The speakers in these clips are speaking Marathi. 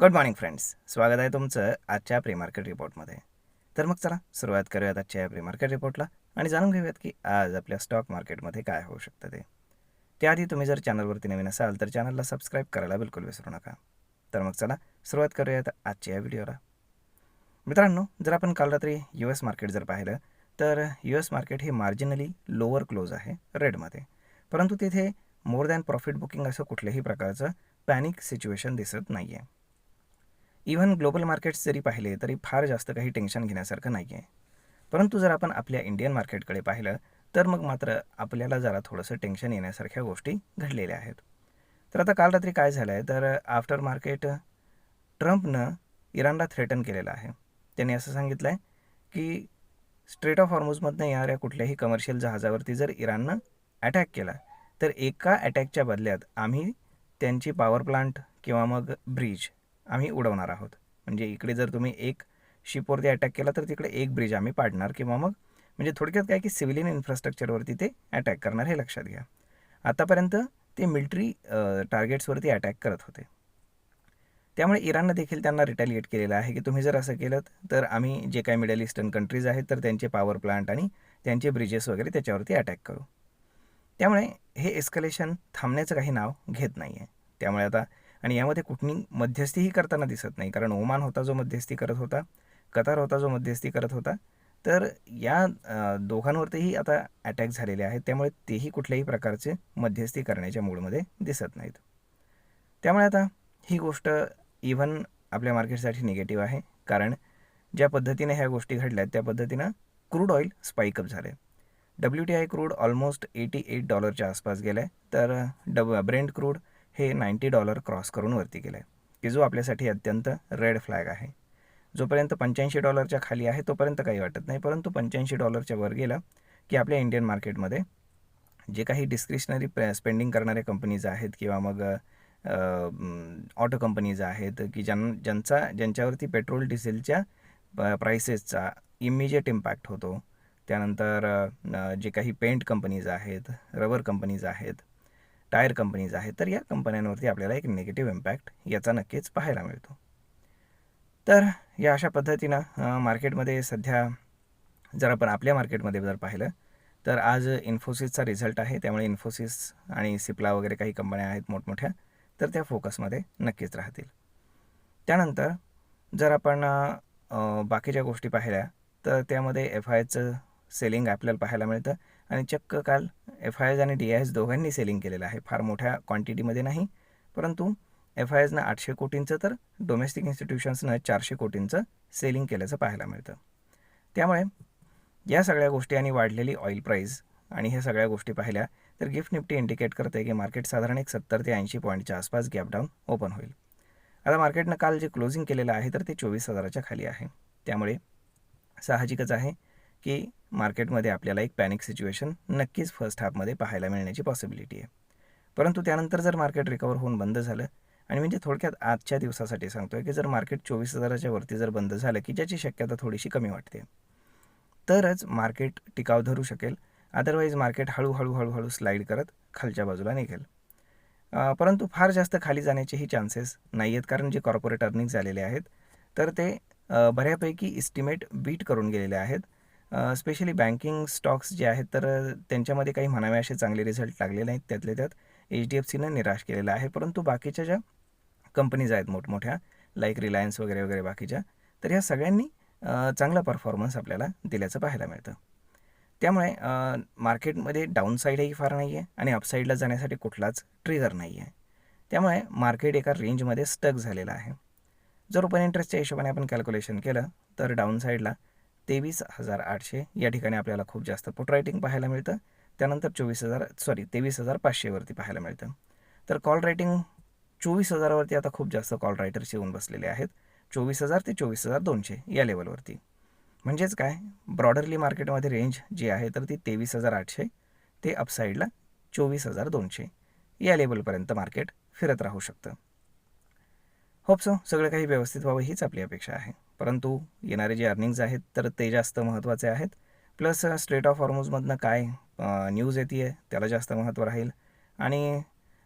गुड मॉर्निंग फ्रेंड्स, स्वागत आहे तुमचं आजच्या प्री मार्केट रिपोर्टमध्ये. तर मग चला सुरुवात करूयात आजच्या प्री मार्केट रिपोर्टला आणि जाणून घेऊयात की आज आपल्या स्टॉक मार्केटमध्ये काय होऊ शकतं ते. त्याआधी तुम्ही जर चॅनलवरती नवीन असाल तर चॅनलला सबस्क्राईब करायला बिलकुल विसरू नका. तर मग चला सुरुवात करूयात आजच्या व्हिडिओला. मित्रांनो, जर आपण काल रात्री US मार्केट जर पाहिलं तर US मार्केट हे मार्जिनली लोअर क्लोज आहे रेडमध्ये, परंतु तिथे मोर दॅन प्रॉफिट बुकिंग असं कुठल्याही प्रकारचं पॅनिक सिच्युएशन दिसत नाही आहे. इव्हन ग्लोबल मार्केट्स जरी पाहिले तरी फार जास्त काही टेन्शन घेण्यासारखं नाही आहे. परंतु जर आपण आपल्या इंडियन मार्केटकडे पाहिलं तर मग मात्र आपल्याला जरा थोडंसं टेन्शन येण्यासारख्या गोष्टी घडलेल्या आहेत. तर आता काल रात्री काय झालं आहे तर आफ्टर मार्केट ट्रम्पनं इराणला थ्रेटन केलेलं आहे. त्यांनी असं सांगितलं आहे की स्ट्रेट ऑफ हॉर्मुझमधनं येणाऱ्या कुठल्याही कमर्शियल जहाजावरती जर इराणनं अटॅक केला तर एका अटॅकच्या बदल्यात आम्ही त्यांची पॉवर प्लांट किंवा मग ब्रिज आम्ही उडवणार आहोत. म्हणजे इकडे जर तुम्ही एक शिपवरती अटॅक केला तर तिकडे एक ब्रिज आम्ही पाडणार किंवा मग म्हणजे थोडक्यात काय की सिव्हिलियन इन्फ्रास्ट्रक्चरवरती ते अटॅक करणार हे लक्षात घ्या. आतापर्यंत ते मिलिटरी टार्गेट्सवरती अटॅक करत होते. त्यामुळे इराणनं देखील त्यांना रिटॅलिएट केलेलं आहे की तुम्ही जर असं केलं तर आम्ही जे काही मिडल ईस्टर्न कंट्रीज आहेत तर त्यांचे पॉवर प्लांट आणि त्यांचे ब्रिजेस वगैरे त्याच्यावरती अटॅक करू. त्यामुळे हे एस्कलेशन थांबण्याचं काही नाव घेत नाही आहे. त्यामुळे आता आणि यामध्ये कुठली मध्यस्थीही करताना दिसत नाही, कारण ओमान होता जो मध्यस्थी करत होता, कतार होता जो मध्यस्थी करत होता, तर या दोघांवरतीही आता अटॅक झालेले आहेत. त्यामुळे तेही कुठल्याही प्रकारचे मध्यस्थी करण्याच्या मूडमध्ये दिसत नाहीत. त्यामुळे आता ही गोष्ट इव्हन आपल्या मार्केटसाठी निगेटिव्ह आहे, कारण ज्या पद्धतीने ह्या गोष्टी घडल्यात त्या पद्धतीनं क्रूड ऑइल स्पाइकअप झाले. WTI क्रूड ऑलमोस्ट $88च्या आसपास गेलं आहे, तर ब्रेंट क्रूड हे $90 क्रॉस करून वरती गेलं आहे, की जो आपल्यासाठी अत्यंत रेड फ्लॅग आहे. जोपर्यंत $85च्या खाली आहे तोपर्यंत काही वाटत नाही, परंतु $85च्या वर गेलं की आपल्या इंडियन मार्केटमध्ये जे काही डिस्क्रिशनरी स्पेंडिंग करणाऱ्या कंपनीज आहेत किंवा मग ऑटो कंपनीज आहेत की ज्यांच्यावरती पेट्रोल डिझेलच्या प्राइसेसचा इमिजिएट इम्पॅक्ट होतो. त्यानंतर जे काही पेंट कंपनीज आहेत, रबर कंपनीज आहेत, टायर कंपनीज आहेत, तर या कंपन्यांवरती आपल्याला एक निगेटिव्ह इम्पॅक्ट याचा नक्कीच पाहायला मिळतो. तर या अशा पद्धतीनं मार्केटमध्ये सध्या जर आपण आपल्या मार्केटमध्ये जर पाहिलं तर आज इन्फोसिसचा रिझल्ट आहे. त्यामुळे इन्फोसिस आणि सिप्ला वगैरे काही कंपन्या आहेत मोठमोठ्या, तर त्या फोकसमध्ये नक्कीच राहतील. त्यानंतर जर आपण बाकीच्या गोष्टी पाहिल्या तर त्यामध्ये FIचं सेलिंग आपल्याला पाहायला मिळतं आणि चक्क काल FIs आणि DIs दोघांनी सेलिंग केलेलं आहे. फार मोठ्या क्वांटिटीमध्ये नाही, परंतु FIsनं 800 कोटींचं तर डोमेस्टिक इन्स्टिट्यूशन्सनं 400 कोटींचं सेलिंग केल्याचं पाहायला मिळतं. त्यामुळे या सगळ्या गोष्टी आणि वाढलेली ऑइल प्राईस आणि ह्या सगळ्या गोष्टी पाहिल्या तर गिफ्ट निफ्टी इंडिकेट करते की मार्केट साधारण एक 70 ते 80 पॉईंटच्या आसपास गॅप डाऊन ओपन होईल. आता मार्केटनं काल जे क्लोजिंग केलेलं आहे तर ते 24,000च्या खाली आहे. त्यामुळे साहजिकच आहे की मार्केटमध्ये आपल्याला एक पॅनिक सिच्युएशन नक्कीच फर्स्ट हाफमध्ये पाहायला मिळण्याची पॉसिबिलिटी आहे. परंतु त्यानंतर जर मार्केट रिकवर होऊन बंद झालं आणि म्हणजे थोडक्यात आजच्या दिवसासाठी सांगतोय की जर मार्केट 24,000च्या वरती जर बंद झालं की ज्याची शक्यता थोडीशी कमी वाटते, तरच मार्केट टिकाव धरू शकेल. अदरवाईज मार्केट हळूहळू स्लाईड करत खालच्या बाजूला निघेल. परंतु फार जास्त खाली जाण्याचेही चान्सेस नाही आहेत, कारण जे कॉर्पोरेट अर्निंग झालेले आहेत तर ते बऱ्यापैकी इस्टिमेट बीट करून गेलेले आहेत. स्पेशली बँकिंग स्टॉक्स जे आहेत तर त्यांच्यामध्ये काही म्हणावे असे चांगले रिझल्ट लागले नाहीत. त्यातले त्यात HDFCनं निराश केलेलं आहे. परंतु बाकीच्या ज्या कंपनीज आहेत मोठमोठ्या लाईक रिलायन्स वगैरे वगैरे बाकीच्या, तर ह्या सगळ्यांनी चांगला परफॉर्मन्स आपल्याला दिल्याचं पाहायला मिळतं. त्यामुळे मार्केटमध्ये डाऊन साईडही फार नाही आहे आणि अपसाईडला जाण्यासाठी कुठलाच ट्रिगर नाही आहे. त्यामुळे मार्केट एका रेंजमध्ये स्टक झालेलं आहे. जर ओपन इंटरेस्टच्या हिशोबाने आपण कॅल्क्युलेशन केलं तर डाऊन साईडला 23,800 या ठिकाणी आपल्याला खूप जास्त पुट रायटिंग पाहायला मिळतं. त्यानंतर 23,500 वरती पाहायला मिळतं. तर कॉल रायटिंग 24,000वरती आता खूप जास्त कॉल रायटर्स येऊन बसलेले आहेत. 24,000 ते 24,200 या लेवलवरती. म्हणजेच काय, ब्रॉडरली मार्केटमध्ये रेंज जी आहे तर ती 23,800 ते अपसाईडला 24,200 या लेवलपर्यंत मार्केट फिरत राहू शकतं. होप सो सगळं काही व्यवस्थित व्हावं हीच आपली अपेक्षा आहे. परंतु येणारे जे अर्निंग्ज आहेत तर ते जास्त महत्त्वाचे आहेत. प्लस स्ट्रेट ऑफ हॉर्मुझमधनं काय न्यूज येते आहे त्याला जास्त महत्त्व राहील आणि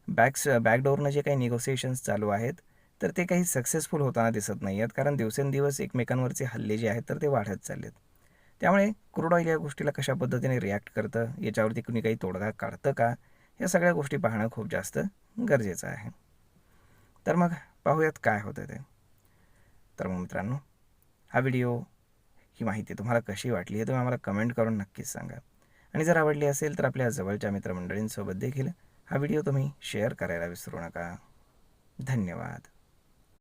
बॅकडोरनं जे काही निगोसिएशन्स चालू आहेत तर ते काही सक्सेसफुल होताना दिसत नाही आहेत, कारण दिवसेंदिवस एकमेकांवरचे हल्ले जे आहेत तर ते वाढत चाललेत. त्यामुळे क्रूड ऑइल या गोष्टीला कशा पद्धतीने रिॲक्ट करतं, याच्यावरती कुणी काही तोडगा काढतं का, या सगळ्या गोष्टी पाहणं खूप जास्त गरजेचं आहे. तर मग पाहूयात काय होतं ते. तर मग मित्रांनो, हा व्हिडिओ, ही माहिती तुम्हाला कशी वाटली हे तुम्ही आम्हाला कमेंट करून नक्कीच सांगा. आणि जर आवडली असेल तर आपल्या जवळच्या मित्रमंडळींसोबत देखील हा व्हिडिओ तुम्ही शेअर करायला विसरू नका. धन्यवाद.